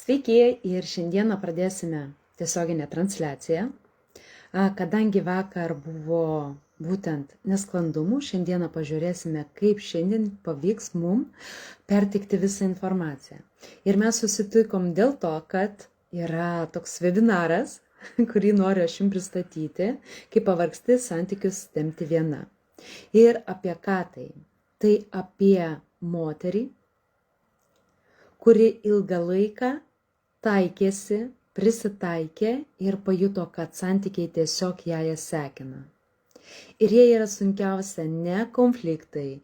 Sveiki ir šiandieną pradėsime tiesioginę transliaciją. Kadangi vakar buvo būtent nesklandumų, šiandieną pažiūrėsime, kaip šiandien pavyks mums perteikti visą informaciją. Ir mes susitikom dėl to, kad yra toks webinaras, kurį noriu aš jums pristatyti, kaip pavargsti santykius tempti viena. Ir apie ką tai? Tai apie moterį, kuri ilgą laiką taikėsi, prisitaikė ir pajuto, kad santykiai tiesiog ją sekina. Ir jie yra sunkiausia ne konfliktai,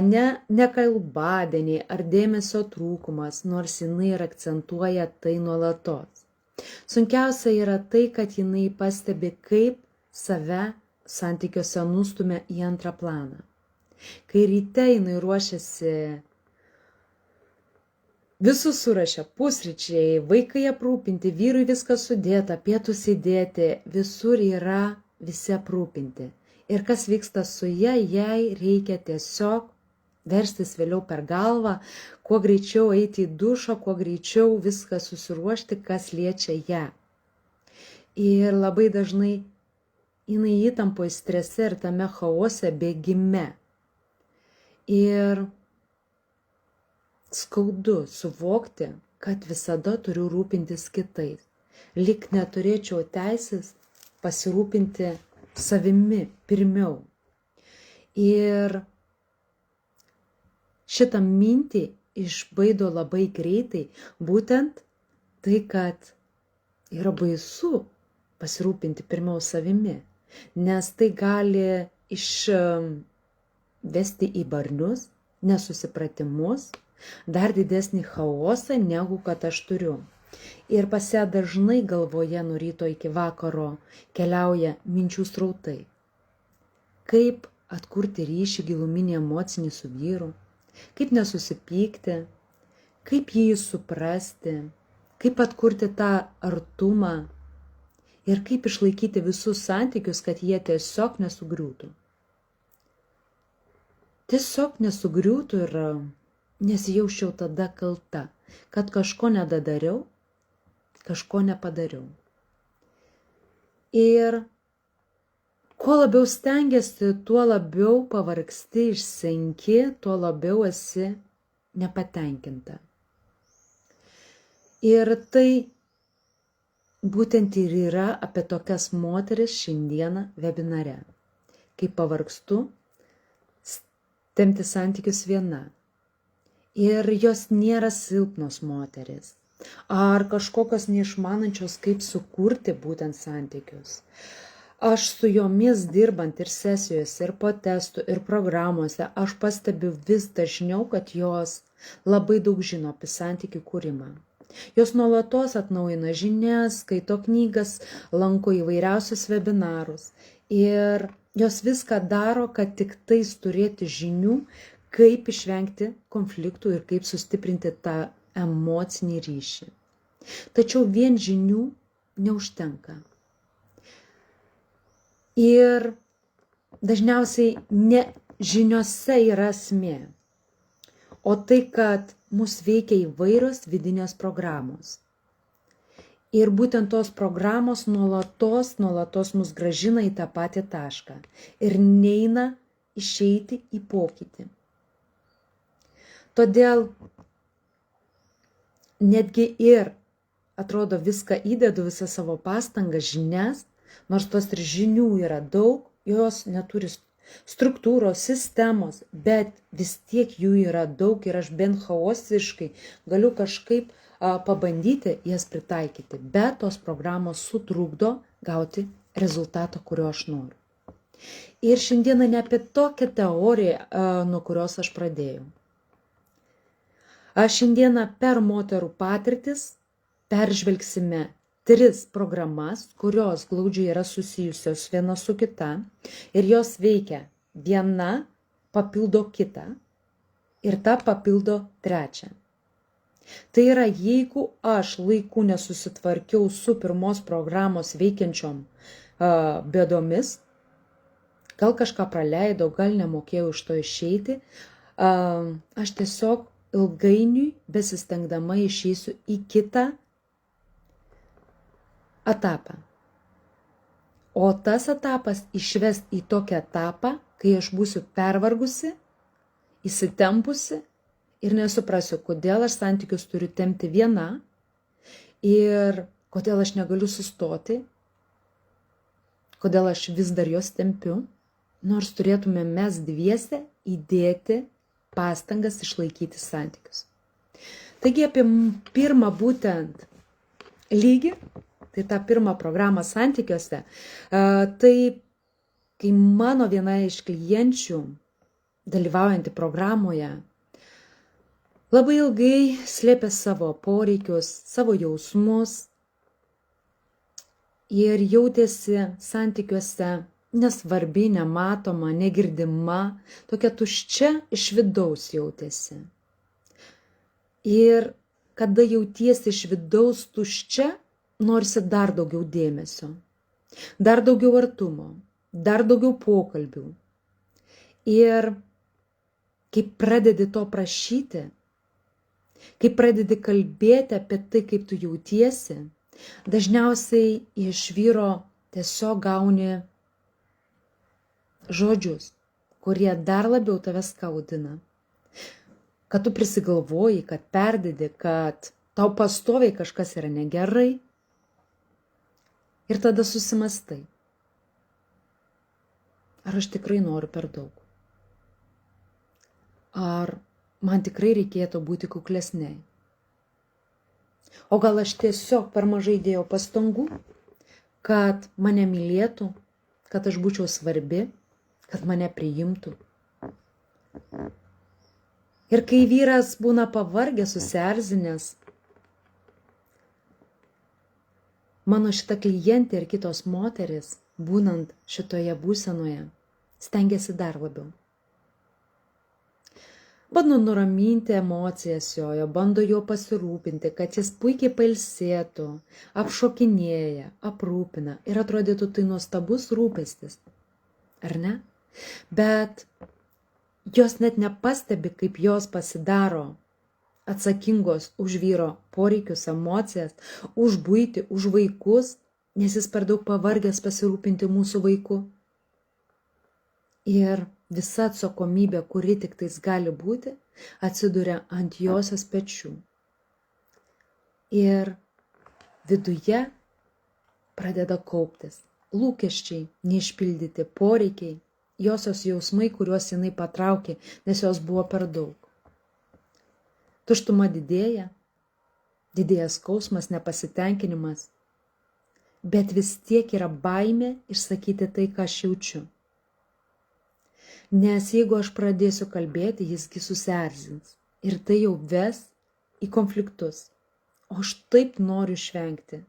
ne kalbadieniai ar dėmesio trūkumas, nors jinai ir akcentuoja tai nuolatos. Sunkiausia yra tai, kad jinai pastebi, kaip save santykiuose nustumia į antrą planą. Kai ryte jinai ruošiasi, visus surašė, pusryčiai, vaikai aprūpinti, vyrui viskas sudėta, pietus įdėti, visur yra visi aprūpinti. Ir kas vyksta su jai reikia tiesiog verstis vėliau per galvą, kuo greičiau eiti į dušą, kuo greičiau viską susiruošti, kas liečia ją. Ir labai dažnai jinai įtampoje, strese ir tame chaose, bėgime. Ir skaudu suvokti, kad visada turiu rūpintis kitais. Lyg neturėčiau teisės pasirūpinti savimi pirmiau. Ir šitą mintį išbaido labai greitai, būtent tai, kad yra baisu pasirūpinti pirmiau savimi, nes tai gali išvesti į barnius, nesusipratimus, dar didesnį chaosą, negu kad aš turiu. Ir pas ją dažnai galvoje nuo ryto iki vakaro keliauja minčių srautai. Kaip atkurti ryšį giluminį emocinį su vyru, kaip nesusipykti, kaip jį suprasti, kaip atkurti tą artumą ir kaip išlaikyti visus santykius, kad jie tiesiog nesugriūtų. Tiesiog nesugriūtų ir nesijausčiau tada kalta, kad kažko nedadariau, kažko nepadariau. Ir kuo labiau stengiasi, tuo labiau pavargsti, išsenki, tuo labiau esi nepatenkinta. Ir tai būtent ir yra apie tokias moteris šiandieną webinare. Kai pavargstu, tempti santykius viena. Ir jos nėra silpnos moteris, ar kažkokios neišmanančios, kaip sukurti būtent santykius. Aš su jomis dirbant ir sesijose, ir po testų, ir programuose, aš pastebiu vis dažniau, kad jos labai daug žino apie santykių kūrimą. Jos nuolatos atnaujina žinias, skaito knygas, lanko įvairiausius webinarus ir jos viską daro, kad tik tais turėti žinių, kaip išvengti konfliktų ir kaip sustiprinti tą emocinį ryšį. Tačiau vien žinių neužtenka. Ir dažniausiai ne žiniose yra esmė, o tai, kad mus veikia įvairios vidinės programos. Ir būtent tos programos nuolatos mus grąžina į tą patį tašką ir neina išeiti į pokytį. Todėl netgi ir, atrodo, viską įdedu, visą savo pastangą, žinias, nors tos ir žinių yra daug, jos neturi struktūros, sistemos, bet vis tiek jų yra daug ir aš bent chaosiškai galiu kažkaip pabandyti jas pritaikyti, bet tos programos sutrukdo gauti rezultatą, kurio aš noriu. Ir šiandieną ne apie tokią teoriją, nuo kurios aš pradėjau. Šiandieną per moterų patirtis peržvelgsime 3 programas, kurios glaudžiai yra susijusios viena su kita ir jos veikia viena, papildo kitą ir ta papildo trečią. Tai yra, jeigu aš laiku nesusitvarkiau su pirmos programos veikiančiom bėdomis, gal kažką praleidau, gal nemokėjau iš to išeiti, aš tiesiog ilgainiui besistengdama išeisiu į kitą etapą. O tas etapas išves į tokią etapą, kai aš būsiu pervargusi, įsitempusi ir nesuprasiu, kodėl aš santykius turiu tempti viena ir kodėl aš negaliu sustoti, kodėl aš vis dar jos tempiu, nors turėtume mes dviese įdėti pastangas išlaikyti santykius. Taigi apie pirmą būtent lygį, tai tą pirmą programą santykiuose, tai kai mano viena iš klienčių, dalyvaujanti programoje, labai ilgai slėpė savo poreikius, savo jausmus ir jautėsi santykiuose nesvarbi, nematoma, negirdima, tokia tuščia iš vidaus jautėsi. Ir kada jautiesi iš vidaus tuščia, norisi dar daugiau dėmesio, dar daugiau artumo, dar daugiau pokalbių. Ir kai pradedi to prašyti, kai pradedi kalbėti apie tai, kaip tu jautiesi, dažniausiai iš vyro tiesiog gauni žodžius, kurie dar labiau tave skaudina. Kad tu prisigalvoji, kad perdedi, kad tau pastoviai kažkas yra negerai. Ir tada susimastai. Ar aš tikrai noriu per daug? Ar man tikrai reikėtų būti kuklesniai? O gal aš tiesiog per mažai dėjau pastangų, kad mane mylėtų, kad aš būčiau svarbi, kad mane priimtų? Ir kai vyras būna pavargęs, susierzinęs, mano šita klientė ir kitos moteris, būnant šitoje būsenoje, stengiasi dar labiau. Bando nuraminti emocijas jojo, bando jo pasirūpinti, kad jis puikiai pailsėtų, apšokinėja, aprūpina ir atrodytų tai nuostabus rūpestis. Ar ne? Bet jos net nepastebi, kaip jos pasidaro atsakingos už vyro poreikius, emocijas, už buitį, už vaikus, nes jis per daug pavargęs pasirūpinti mūsų vaiku. Ir visa atsakomybė, kuri tik tais gali būti, atsiduria ant josios pečių. Ir viduje pradeda kauptis lūkesčiai, neišpildyti poreikiai, josios jausmai, kuriuos jinai patraukė, nes jos buvo per daug. Tuštuma didėja, didėja skausmas, nepasitenkinimas, bet vis tiek yra baimė išsakyti tai, ką aš jaučiu. Nes jeigu aš pradėsiu kalbėti, jisgi susierzins ir tai jau ves į konfliktus. O aš taip noriu išvengti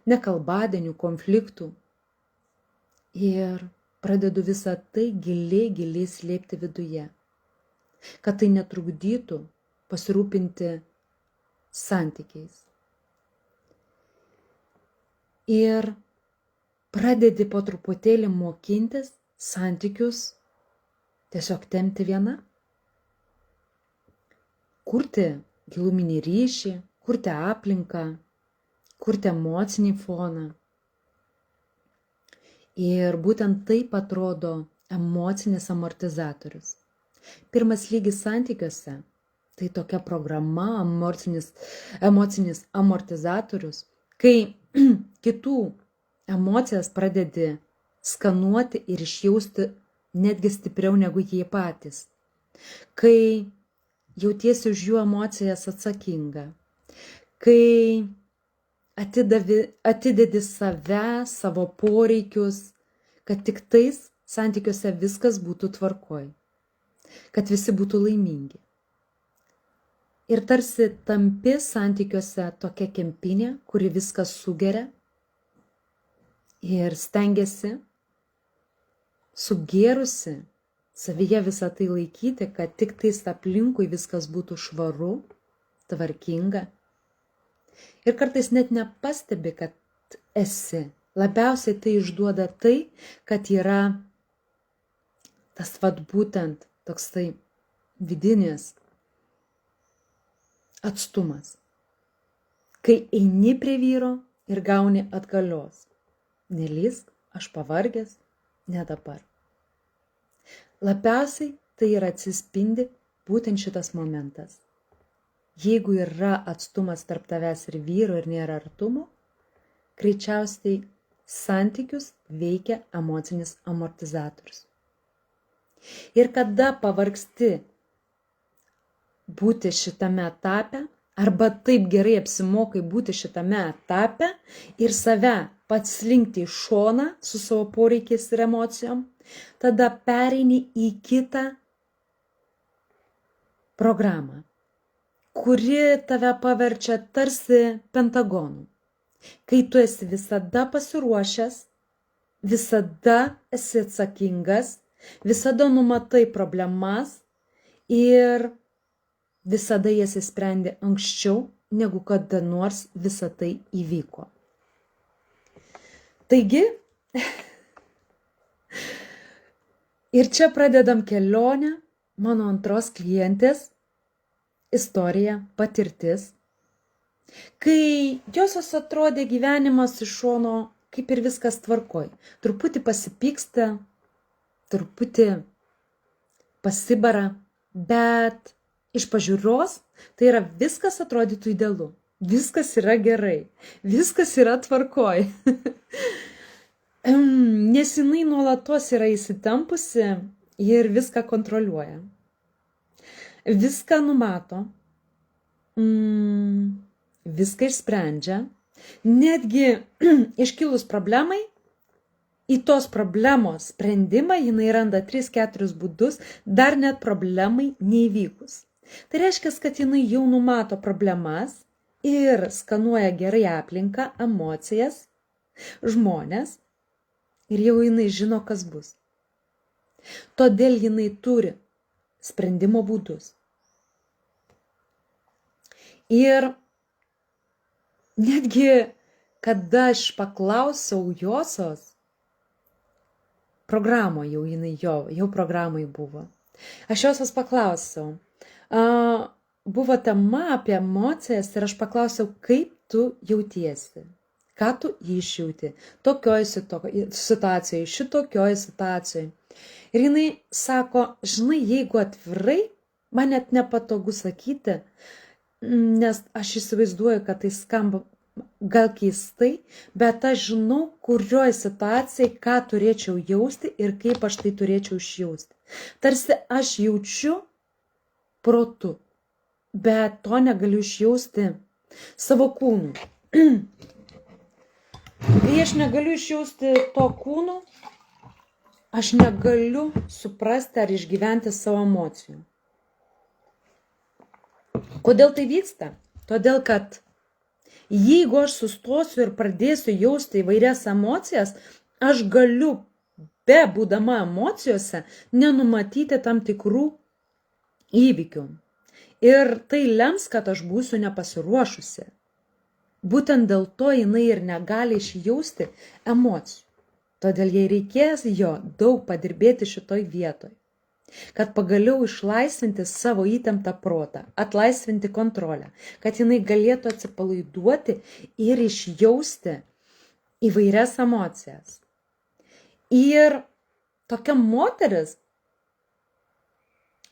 nekalbadienių, konfliktų. Ir pradedu visą tai giliai slėpti viduje, kad tai netrukdytų pasirūpinti santykiais. Ir pradedi po truputėlį mokintis santykius tiesiog tempti viena, kurti giluminį ryšį, kurti aplinką, kurti emocinį foną. Ir būtent taip atrodo emocinis amortizatorius. Pirmas lygis santykiuose – tai tokia programa, emocinis amortizatorius, kai kitų emocijas pradedi skanuoti ir išjausti netgi stipriau negu jie patys. Kai jautiesi už jų emocijas atsakinga, kai atidedi save, savo poreikius, kad tik tais santykiuose viskas būtų tvarkoj, kad visi būtų laimingi. Ir tarsi tampi santykiuose tokia kempinė, kuri viskas sugeria ir stengiasi sugėrusi savyje visą tai laikyti, kad tik tais aplinkui viskas būtų švaru, tvarkinga. Ir kartais net nepastebi, kad esi. Labiausiai tai išduoda tai, kad yra tas būtent toksai vidinis atstumas. Kai eini prie vyro ir gauni atgalios. Nelįsk, aš pavargęs, ne dabar. Labiausiai tai ir atsispindi būtent šitas momentas. Jeigu yra atstumas tarp tavęs ir vyro ir nėra artumo, greičiausiai santykius veikia emocinis amortizatorius. Ir kada pavargsti būti šitame etape, arba taip gerai apsimokai būti šitame etape ir save pats slinkti į šoną su savo poreikiais ir emocijom, tada pereini į kitą programą, kuri tave paverčia tarsi pentagonu. Kai tu esi visada pasiruošęs, visada esi atsakingas, visada numatai problemas ir visada jas įsprendi anksčiau, negu kada nors visa tai įvyko. Taigi, ir čia pradedam kelionę, mano antros klientės istorija, patirtis, kai josios atrodė gyvenimas iš šono, kaip ir viskas tvarkoj. Truputį pasipyksta, truputį pasibara, bet iš pažiūros tai yra viskas atrodytų idealu. Viskas yra gerai, viskas yra tvarkoj. Nes jinai nuolatos yra įsitempusi ir viską kontroliuoja. Viską numato, viską išsprendžia. Netgi iškilus problemai, į tos problemos sprendimą jinai randa 3-4 būdus, dar net problemai neįvykus. Tai reiškia, kad jinai jau numato problemas ir skanuoja gerai aplinką, emocijas, žmonės ir jau jinai žino, kas bus. Todėl jinai turi sprendimo būdus. Ir netgi, kada aš paklausiau josios, programoje jau jinai jau programai buvo. Aš josios paklausiau, buvo tema apie emocijas ir aš paklausiau, kaip tu jautiesi, ką tu išjauti tokioj situacijoje, šitokioj situacijoje. Ir jinai sako, žinai, jeigu atvirai, man net nepatogu sakyti, nes aš įsivaizduoju, kad tai skamba gal keistai, bet aš žinau, kurioj situacijai, ką turėčiau jausti ir kaip aš tai turėčiau išjausti. Tarsi aš jaučiu protu, bet to negaliu išjausti savo kūnu. Kai aš negaliu išjausti to kūnu, aš negaliu suprasti ar išgyventi savo emocijų. Kodėl tai vyksta? Todėl, kad jeigu aš sustosiu ir pradėsiu jausti įvairias emocijas, aš galiu, be būdama emocijose, nenumatyti tam tikrų įvykių. Ir tai lems, kad aš būsiu nepasiruošusi. Būtent dėl to jinai ir negali išjausti emocijų. Todėl jai reikės daug padirbėti šitoj vietoj, kad pagaliau išlaisvinti savo įtemptą protą, atlaisvinti kontrolę, kad jinai galėtų atsipalaiduoti ir išjausti įvairias emocijas. Ir tokia moteris,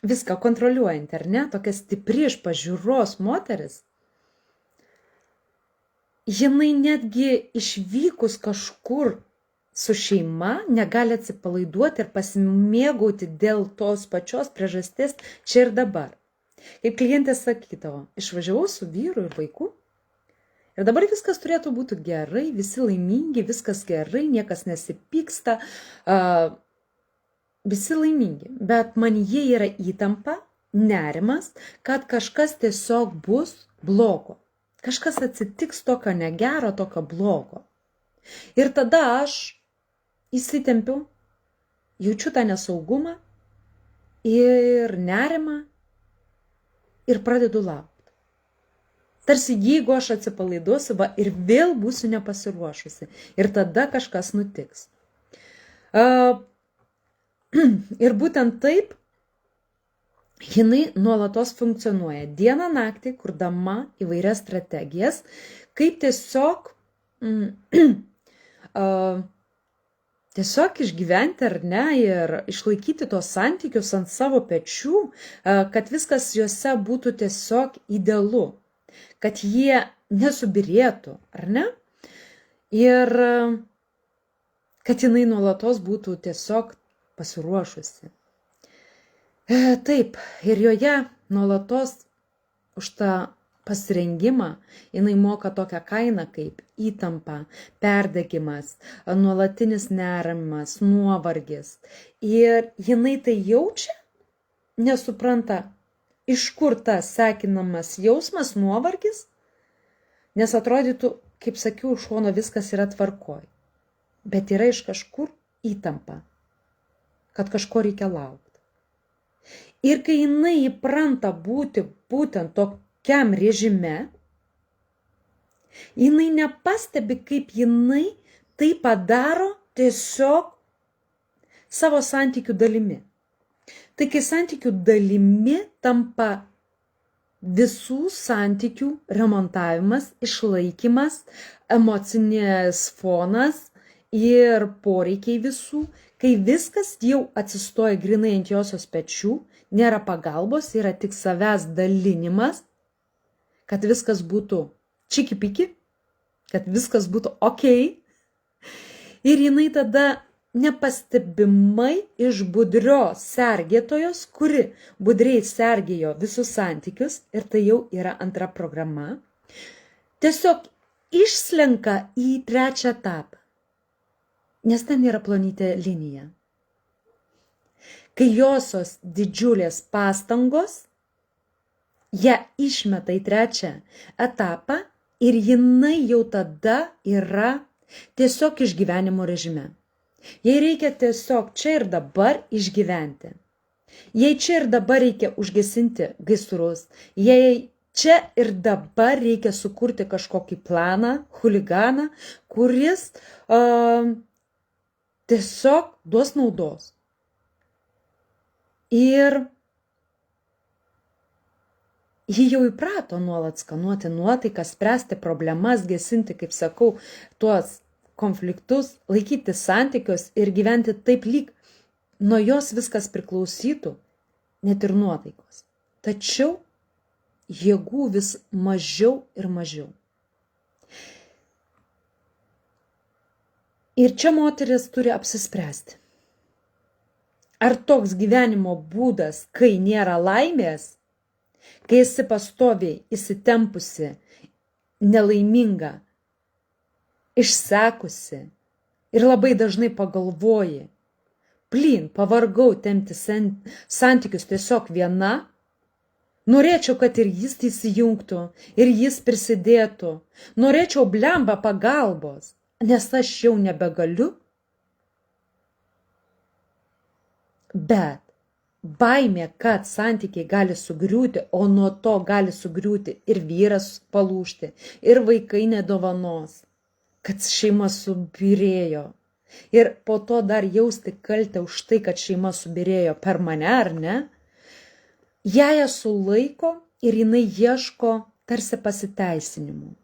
viską kontroliuojanti, ar ne, tokia stipri iš pažiūros moteris, jinai netgi išvykus kažkur su šeima negali atsipalaiduoti ir pasimėgauti dėl tos pačios priežasties čia ir dabar. Kaip klientė sakydavo, išvažiavau su vyru ir vaiku ir dabar viskas turėtų būti gerai, visi laimingi, viskas gerai, niekas nesipyksta, visi laimingi. Bet manyje yra įtampa, nerimas, kad kažkas tiesiog bus blogo. Kažkas atsitiks tokio negero, tokio blogo. Ir tada aš įsitempiu, jaučiu tą nesaugumą ir nerimą ir pradedu laukti. Tarsi jeigu aš atsipalaiduosiu ir vėl būsiu nepasiruošusi ir tada kažkas nutiks. Ir būtent taip jinai nuolatos funkcionuoja dieną naktį, kurdama įvairias strategijas, kaip tiesiog tiesiog išgyventi ar ne ir išlaikyti tos santykius ant savo pečių, kad viskas juose būtų tiesiog idealu, kad jie nesubirėtų, ar ne? Ir kad jinai nuolatos būtų tiesiog pasiruošusi. Taip, ir joje nuolatos už tą pasirengimą jinai moka tokią kainą kaip įtampa, perdegimas, nuolatinis nerimas, nuovargis. Ir jinai tai jaučia, nesupranta, iš kur tas sekinamas jausmas, nuovargis, nes atrodytų, kaip sakiau, šono viskas yra tvarkoj. Bet yra iš kažkur įtampa, kad kažko reikia laukti. Ir kai jinai įpranta būti būtent tokiam režime, jinai nepastebi, kaip jinai tai padaro tiesiog savo santykių dalimi. Tai kai santykių dalimi tampa visų santykių remontavimas, išlaikymas, emocinės fonas ir poreikiai visų, kai viskas jau atsistoja grinai ant josios pečių, nėra pagalbos, yra tik savęs dalinimas, kad viskas būtų čiki-piki, kad viskas būtų okei. Ir jinai tada nepastebimai iš budrios sergėtojos, kuri budriai sergėjo visus santykius, ir tai jau yra antra programa, tiesiog išslenka į trečią etapą, nes ten yra plonytė linija. Kai josios didžiulės pastangos, ją išmeta į trečią etapą ir jinai jau tada yra tiesiog išgyvenimo režime. Jai reikia tiesiog čia ir dabar išgyventi. Jai čia ir dabar reikia užgesinti gaisrus. Jai čia ir dabar reikia sukurti kažkokį planą, chuliganą, kuris tiesiog duos naudos. Ir ji jau įprato nuolat skanuoti nuotaiką, spręsti problemas, gesinti, kaip sakau, tuos konfliktus, laikyti santykius ir gyventi taip, lyg nuo jos viskas priklausytų, net ir nuotaikos. Tačiau jėgų vis mažiau ir mažiau. Ir čia moteris turi apsispręsti. Ar toks gyvenimo būdas, kai nėra laimės, kai esi pastoviai įsitempusi, nelaiminga, išsekusi ir labai dažnai pagalvoji, pavargau tempti santykius tiesiog viena, norėčiau, kad ir jis įsijungtų, ir jis prisidėtų, norėčiau blemba pagalbos, nes aš jau nebegaliu. Bet baimė, kad santykiai gali sugriūti, o nuo to gali sugriūti ir vyras palūžti, ir vaikai nedovanos, kad šeima subyrėjo. Ir po to dar jausti kaltę už tai, kad šeima subyrėjo per mane, ar ne? Ją sulaiko ir jinai ieško tarsi pasiteisinimų.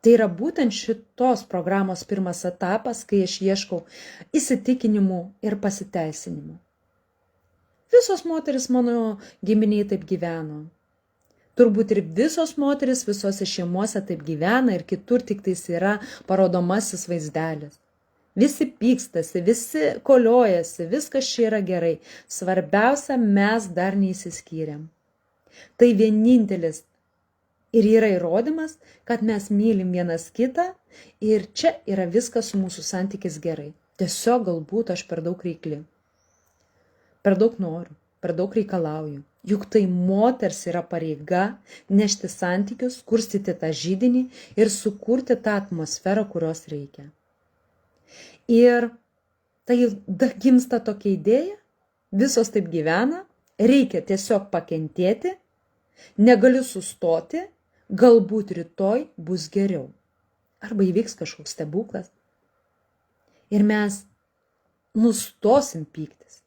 Tai yra būtent šitos programos pirmas etapas, kai aš ieškau įsitikinimų ir pasiteisinimų. Visos moteris mano giminiai taip gyveno. Turbūt ir visos moteris visose šeimuose taip gyvena ir kitur tik tais yra parodomasis vaizdelis. Visi pykstasi, visi koliojasi, viskas čia yra gerai. Svarbiausia, mes dar neįsiskyrėm. Tai vienintelis ir yra įrodymas, kad mes mylim vienas kitą ir čia yra viskas su mūsų santykis gerai. Tiesiog galbūt aš per daug reikli. Per daug noriu, per daug reikalauju. Juk tai moters yra pareiga nešti santykius, kurstyti tą židinį ir sukurti tą atmosferą, kurios reikia. Ir tai gimsta tokia idėja, visos taip gyvena, reikia tiesiog pakentėti, negaliu sustoti, galbūt rytoj bus geriau. Arba įvyks kažkoks stebuklas. Ir mes nustosim pyktis.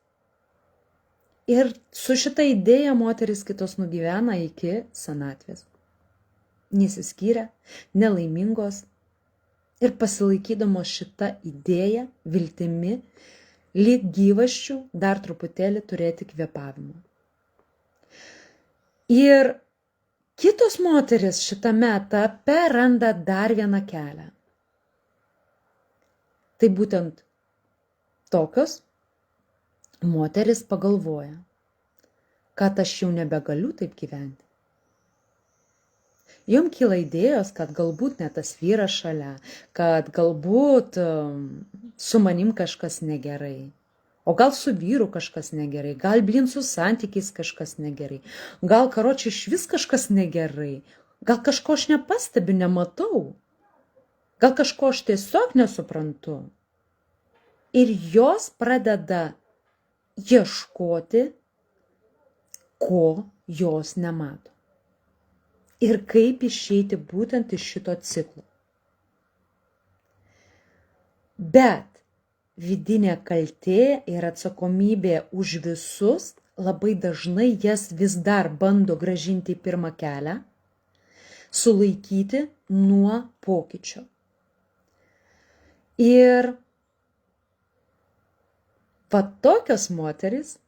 Ir su šita idėja moteris kitos nugyvena iki senatvės. Nesiskyrę, nelaimingos ir pasilaikydamos šitą idėją viltimi, lyg gyvasčių dar truputėlį turėti kvėpavimo. Ir kitos moteris šitame etape randa dar vieną kelią. Tai būtent tokios moteris pagalvoja, kad aš jau nebegaliu taip gyventi. Jom kyla idėjos, kad galbūt ne tas vyras šalia, kad galbūt su manim kažkas negerai, o gal su vyru kažkas negerai, gal su santykiais kažkas negerai, gal iš vis kažkas negerai, gal kažko aš nepastebiu, nematau, gal kažko aš tiesiog nesuprantu. Ir jos pradeda ieškoti, ko jos nemato. Ir kaip išeiti būtent iš šito ciklo. Bet vidinė kaltė ir atsakomybė už visus labai dažnai jas vis dar bando grąžinti į pirmą kelią, sulaikyti nuo pokyčio. Ir va tokios moterys,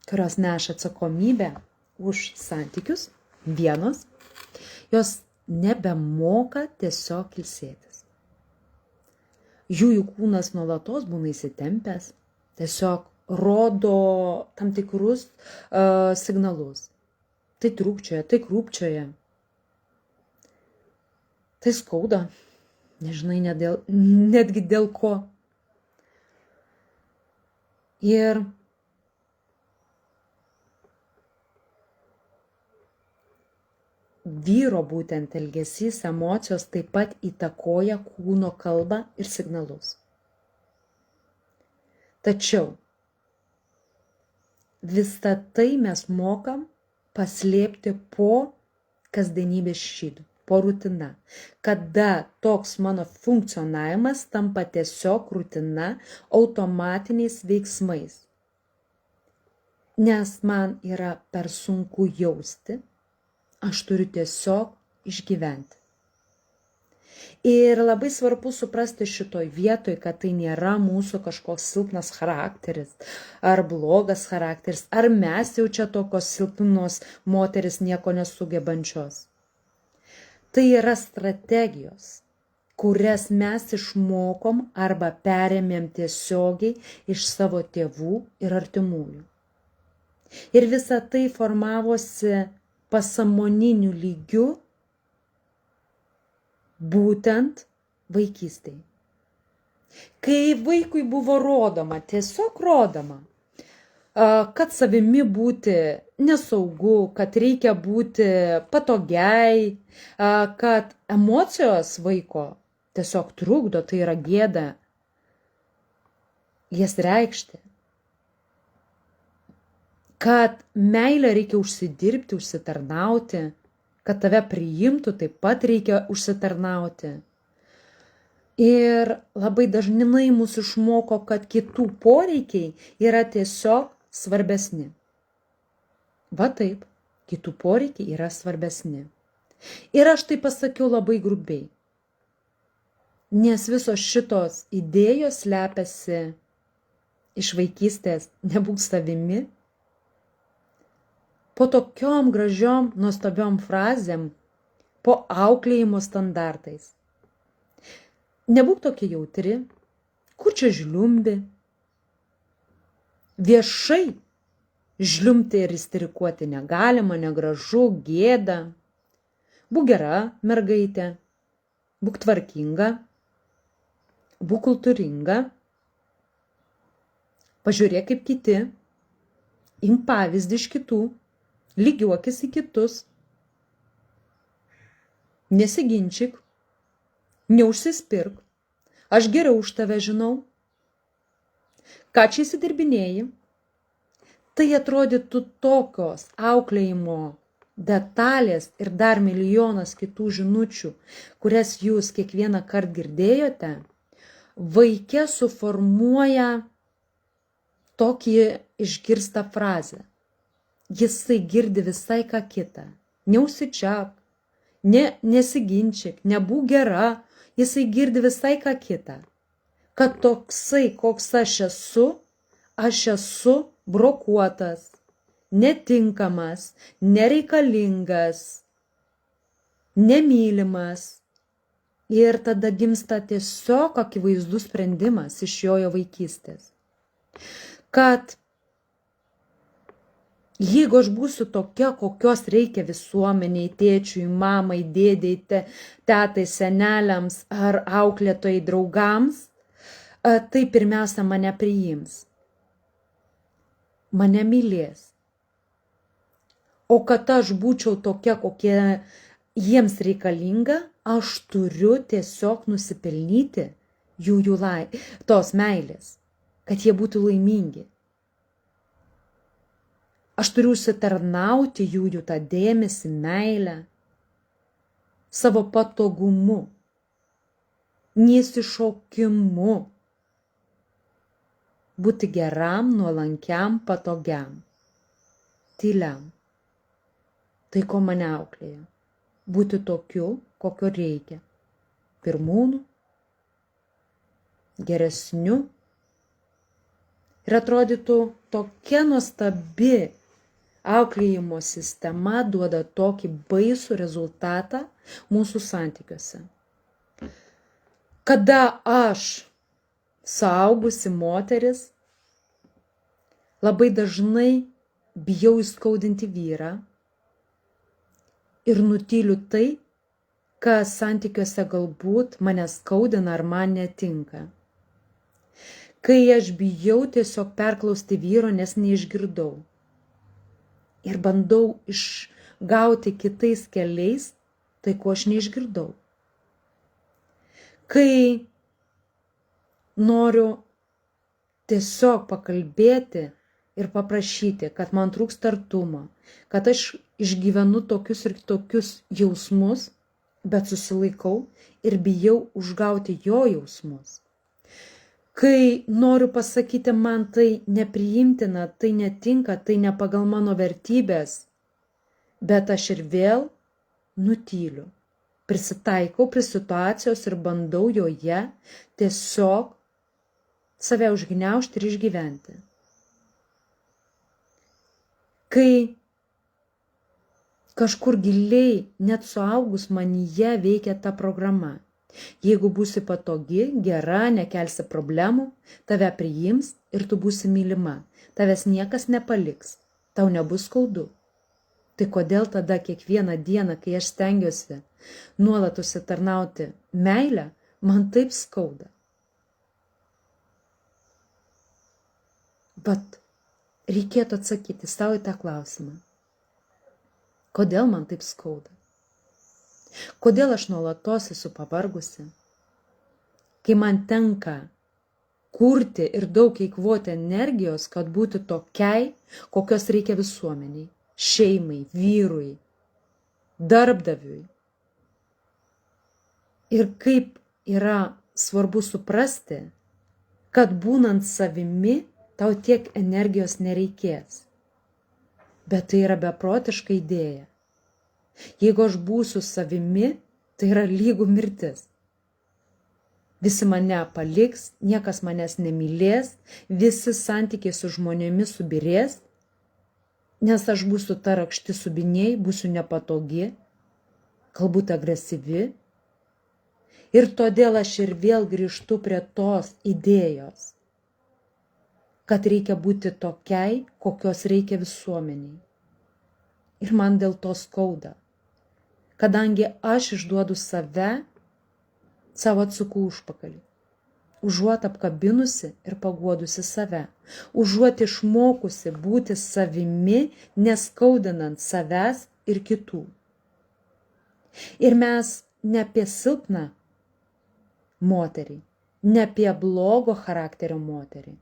kurios neša atsakomybę už santykius, vienos, jos nebemoka tiesiog ilsėtis. Jų kūnas nuolatos būna įsitempęs, tiesiog rodo tam tikrus signalus. Tai trūkčioja, tai krūpčioja. Tai skauda, nežinai netgi dėl ko. Ir vyro būtent elgesys, emocijos taip pat įtakoja kūno kalbą ir signalus. Tačiau visą tai mes mokam paslėpti po kasdienybės šydu, po rutina, kada toks mano funkcionavimas tampa tiesiog rutina automatiniais veiksmais. Nes man yra per sunku jausti, aš turiu tiesiog išgyventi. Ir labai svarbu suprasti šitoj vietoj, kad tai nėra mūsų kažkoks silpnas charakteris, ar blogas charakteris, ar mes jau čia tokios silpnos moteris nieko nesugebančios. Tai yra strategijos, kurias mes išmokom arba perėmėm tiesiogiai iš savo tėvų ir artimųjų. Ir visa tai formavosi pasąmoniniu lygiu būtent vaikystėje. Kai vaikui buvo rodoma, tiesiog rodoma, kad savimi būti nesaugu, kad reikia būti patogiai, kad emocijos vaiko tiesiog trukdo, tai yra gėda jas reikšti. Kad meilę reikia užsidirbti, užsitarnauti, kad tave priimtų, taip pat reikia užsitarnauti. Ir labai dažnai mūsų išmoko, kad kitų poreikiai yra tiesiog svarbesni. Va taip, kitų poreikiai yra svarbesni. Ir aš tai pasakiau labai grubiai, nes visos šitos idėjos slepiasi iš vaikystės nebūk savimi, po tokiom gražiom, nuostabiom frazėm, po auklėjimo standartais. Nebūk tokia jautri, kur čia žliumbi. Viešai žliumti ir isterikuoti negalima, negražu, gėda. Būk gera mergaitė, būk tvarkinga, būk kultūringa. Pažiūrėk kaip kiti, imk pavyzdį iš kitų. Lygiuokis į kitus, nesiginčyk, neužsispirk, aš geriau už tave žinau. Ką čia įsidirbinėji? Tai atrodytų tokios auklėjimo detalės ir dar milijonas kitų žinučių, kurias jūs kiekvieną kartą girdėjote, vaike suformuoja tokį išgirstą frazę. Jisai girdi visai ką kitą. Neusičiak, nesiginčyk, nebūk gera, jisai girdi visai ką kitą. Kad toksai, koks aš esu brokuotas, netinkamas, nereikalingas, nemylimas. Ir tada gimsta tiesiog akivaizdus sprendimas iš jo vaikystės. Kad jeigu aš būsiu tokia, kokios reikia visuomeniai, tėčiui, mamai, dėdei, tetai, seneliams ar auklėtojai draugams, tai pirmiausia mane priims. Mane mylės. O kad aš būčiau tokia, kokia jiems reikalinga, aš turiu tiesiog nusipelnyti tos meilės, kad jie būtų laimingi. Aš turiu užsitarnauti jų tą dėmesį, meilę, savo patogumu, nesišaukimu, būti geram, nuolankiam, patogiam, tyliam. Tai ko mane auklėja. Būti tokiu, kokio reikia. Pirmūnų, geresniu. Ir atrodytų, tokia nuostabi auklėjimo sistema duoda tokį baisų rezultatą mūsų santykiuose. Kada aš, suaugusi moteris, labai dažnai bijau įskaudinti vyrą ir nutyliu tai, kas santykiuose galbūt mane skaudina ar man netinka. Kai aš bijau tiesiog perklausti vyro, nes neišgirdau. Ir bandau išgauti kitais keliais tai, ko aš neišgirdau. Kai noriu tiesiog pakalbėti ir paprašyti, kad man trūksta artumo, kad aš išgyvenu tokius ir tokius jausmus, bet susilaikau ir bijau užgauti jo jausmus. Kai noriu pasakyti, man tai nepriimtina, tai netinka, tai ne pagal mano vertybės, bet aš ir vėl nutyliu, prisitaikau prie situacijos ir bandau joje tiesiog save užgniaužti ir išgyventi. Kai kažkur giliai, net suaugus manyje veikia ta programa. Jeigu būsi patogi, gera, nekelsi problemų, tave priims ir tu būsi mylima. Tavęs niekas nepaliks, tau nebus skaudu. Tai kodėl tada kiekvieną dieną, kai aš stengiuosi nuolat užsitarnauti meilę, man taip skauda? Bet reikėtų atsakyti savo į tą klausimą. Kodėl man taip skauda? Kodėl aš nuolatos esu pavargusi? Kai man tenka kurti ir daug eikvoti energijos, kad būti tokiai, kokios reikia visuomeniai, šeimai, vyrui, darbdaviui. Ir kaip yra svarbu suprasti, kad būnant savimi, tau tiek energijos nereikės. Bet tai yra beprotiška idėja. Jeigu aš būsiu savimi, tai yra lygu mirtis. Visi mane paliks, niekas manęs nemylės, visi santykiai su žmonėmis subirės, nes aš būsiu ta rakšti subiniai, būsiu nepatogi, galbūt agresyvi. Ir todėl aš ir vėl grįžtu prie tos idėjos, kad reikia būti tokiai, kokios reikia visuomeniai. Ir man dėl to skauda, kadangi aš išduodu save, savo atsukų užpakalį, užuot apkabinusi ir paguodusi save, užuot išmokusi būti savimi, neskaudinant savęs ir kitų. Ir mes ne apie silpną moterį, ne apie blogo charakterio moterį,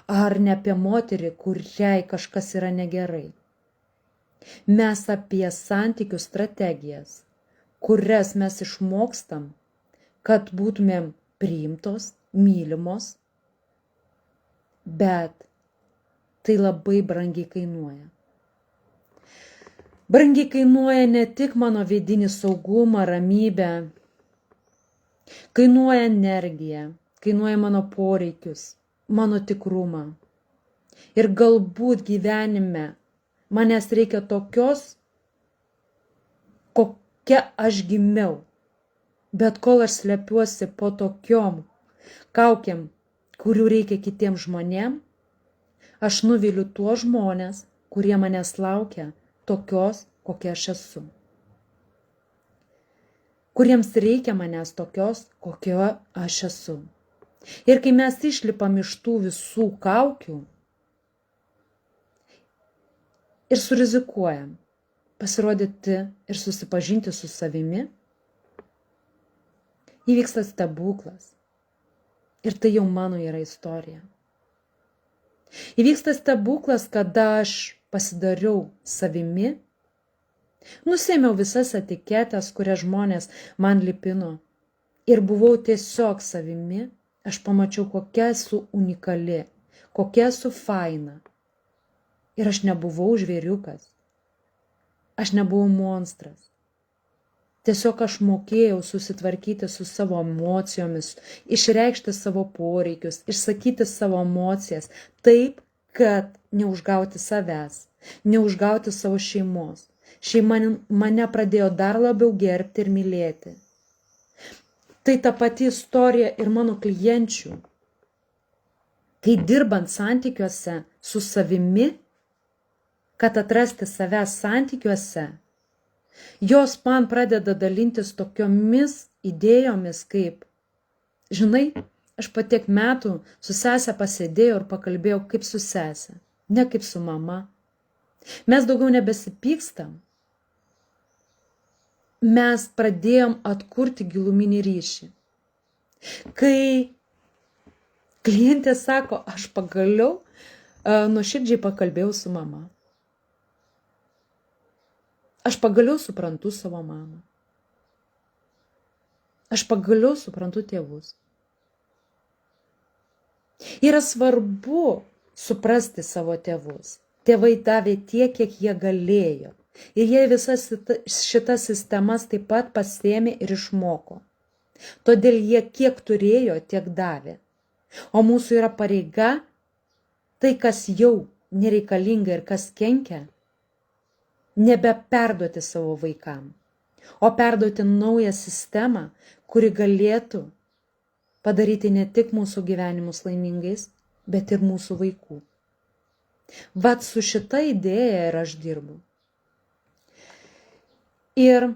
ar ne apie moterį, kuriai kažkas yra negerai. Mes apie santykių strategijas, kurias mes išmokstam, kad būtumėm priimtos, mylimos, bet tai labai brangiai kainuoja. Brangiai kainuoja ne tik mano vidinį saugumą, ramybę, kainuoja energiją, kainuoja mano poreikius, mano tikrumą. Ir galbūt gyvenime manęs reikia tokios, kokia aš gimiau. Bet kol aš slepiuosi po tokiom kaukėm, kurių reikia kitiems žmonėm, aš nuviliu tuos žmonės, kurie manęs laukia tokios, kokia aš esu. Kuriems reikia manęs tokios, kokio aš esu. Ir kai mes išlipam iš tų visų kaukių ir surizikuojam pasirodyti ir susipažinti su savimi, įvyksta stebuklas. Ir tai jau mano yra istorija. Įvyksta stebuklas, kada aš pasidariau savimi, nusėmiau visas etiketės, kurias žmonės man lipino ir buvau tiesiog savimi, aš pamačiau, kokia esu unikali, kokia esu faina. Ir aš nebuvau žvėriukas, aš nebuvau monstras. Tiesiog aš mokėjau susitvarkyti su savo emocijomis, išreikšti savo poreikius, išsakyti savo emocijas taip, kad neužgauti savęs, neužgauti savo šeimos. Šeima mane pradėjo dar labiau gerbti ir mylėti. Tai ta pati istorija ir mano klienčių. Kai dirbant santykiuose su savimi, kad atrasti savęs santykiuose, jos man pradeda dalintis tokiomis idėjomis kaip, žinai, aš po tiek metų su sese pasėdėjau ir pakalbėjau kaip su sese, ne kaip su mama. Mes daugiau nebesipykstam. Mes pradėjom atkurti giluminį ryšį. Kai klientė sako, aš pagaliau nuoširdžiai pakalbėjau su mama. Aš pagaliau suprantu savo mamą. Aš pagaliau suprantu tėvus. Yra svarbu suprasti savo tėvus. Tėvai davė tiek, kiek jie galėjo. Ir jie visas šitas sistemas taip pat pasėmė ir išmoko. Todėl jie kiek turėjo, tiek davė. O mūsų yra pareiga, tai kas jau nereikalinga ir kas kenkia, nebeperduoti savo vaikam, o perduoti naują sistemą, kuri galėtų padaryti ne tik mūsų gyvenimus laimingais, bet ir mūsų vaikų. Vat su šita idėja ir aš dirbu. Ir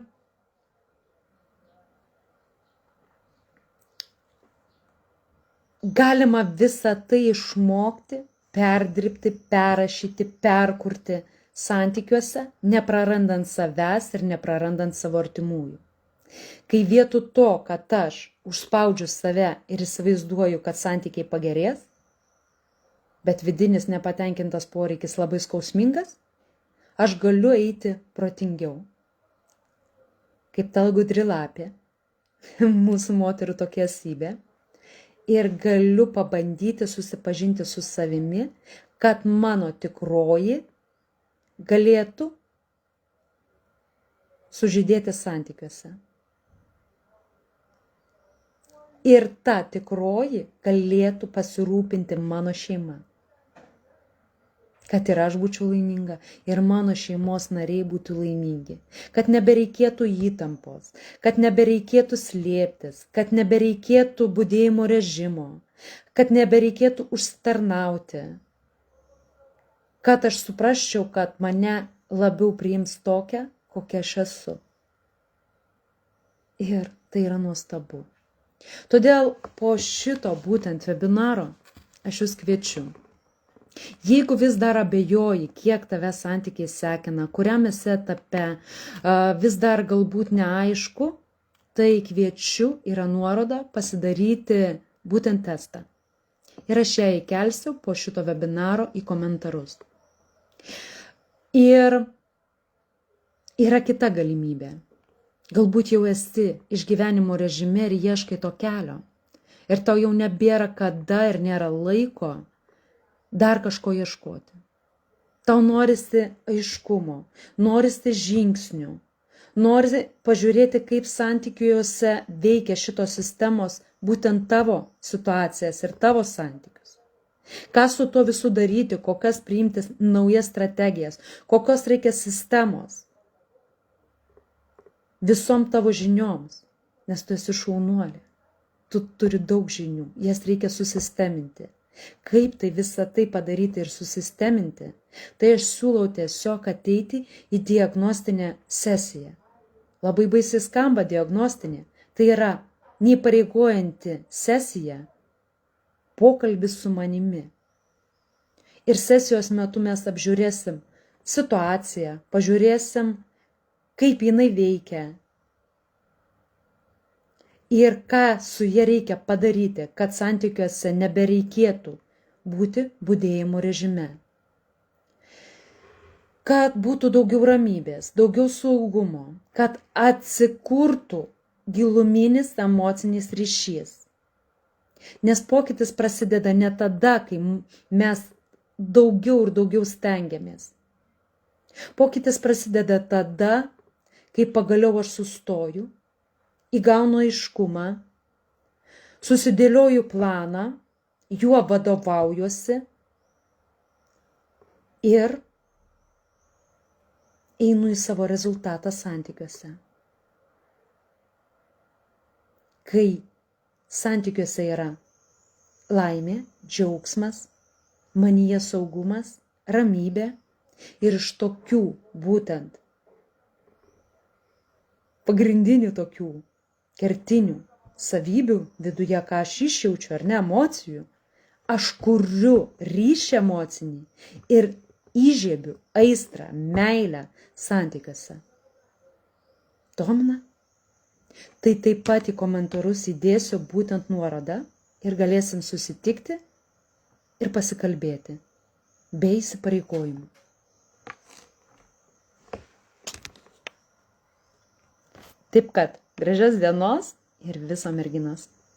galima visą tai išmokti, perdirbti, perrašyti, perkurti santykiuose, neprarandant savęs ir neprarandant savo artimųjų. Kai vietoj to, kad aš užspaudžiu save ir įsivaizduoju, kad santykiai pagerės, bet vidinis nepatenkintas poreikis labai skausmingas, aš galiu eiti protingiau. Kaip ta gudri lapė, mūsų moterų tokia esybė, ir galiu pabandyti susipažinti su savimi, kad mano tikroji galėtų sužydėti santykiuose. Ir ta tikroji galėtų pasirūpinti mano šeima. Kad ir aš būčiau laiminga, ir mano šeimos nariai būtų laimingi. Kad nebereikėtų įtampos, kad nebereikėtų slėptis, kad nebereikėtų budėjimo režimo, kad nebereikėtų užsitarnauti. Kad aš suprasčiau, kad mane labiau priims tokią, kokia aš esu. Ir tai yra nuostabu. Todėl po šito būtent webinaro aš jūs kviečiu. Jeigu vis dar abejoji, kiek tave santykiai sekina, kuriam esi etape, vis dar galbūt neaišku, tai kviečiu, yra nuoroda pasidaryti būtent testą. Ir aš ją įkelsiu po šito webinaro į komentarus. Ir yra kita galimybė. Galbūt jau esi išgyvenimo režime ir ieškai to kelio. Ir tau jau nebėra kada ir nėra laiko dar kažko ieškoti. Tau norisi aiškumo, norisi žingsnių, norisi pažiūrėti, kaip santykiuose veikia šitos sistemos būtent tavo situacijas ir tavo santykius. Ką su tuo visu daryti, kokias priimti naujas strategijas, kokios reikia sistemos visom tavo žinioms, nes tu esi šaunuolė. Tu turi daug žinių, jas reikia susisteminti. Kaip tai visą tai padaryti ir susisteminti, tai aš siūlau tiesiog ateiti į diagnostinę sesiją. Labai baisiai skamba diagnostinė, tai yra neįpareigojanti sesija, pokalbis su manimi. Ir sesijos metu mes apžiūrėsim situaciją, pažiūrėsim, kaip jinai veikia ir ką su ja reikia padaryti, kad santykiuose nebereikėtų būti budėjimo režime. Kad būtų daugiau ramybės, daugiau saugumo, kad atsikurtų giluminis emocinis ryšys. Nes pokytis prasideda ne tada, kai mes daugiau ir daugiau stengiamės. Pokytis prasideda tada, kai pagaliau aš sustoju, įgaunu aiškumą, susidėlioju planą, juo vadovaujuosi ir einu į savo rezultatą santykiuose. Kai santykiuose yra laimė, džiaugsmas, manyje saugumas, ramybė ir iš tokių būtent pagrindinių tokių kertinių savybių viduje, ką aš išjaučiu ar ne emocijų, aš kuriu ryšį emocinį ir įžiebiu aistrą, meilę santykiuose. Domina? Tai taip pat į komentarus įdėsiu būtent nuorodą ir galėsim susitikti ir pasikalbėti, be įsipareigojimų. Taip kad gražios dienos ir viso merginos.